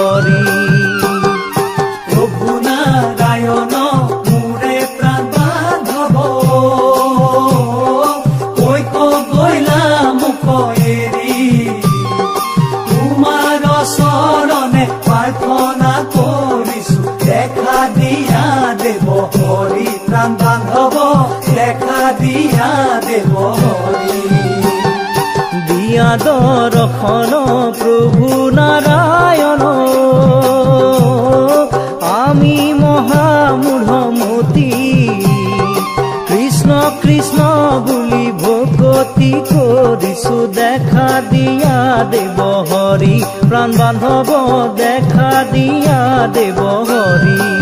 হৰি। প্রভু নারায়ণ মোরে প্রাণ বান্ধব, কৈক গৈলা মুখ এৰি, তোমাৰ চৰণে প্ৰাৰ্থনা কৰিছো, দেখা দিয়া দেৱ হৰি। প্রাণ বান্ধব দেখা দিয়া দেৱ হৰি। দিয়া দৰ্শন প্ৰভু নাৰায়ণ, আমি মহামূঢ়মতি, কৃষ্ণ কৃষ্ণ বুলি ভকতি কৰিছো, দেখা দিয়া দেৱ হৰি। প্ৰাণ বান্ধৱ দেখা দিয়া দেৱ হৰি।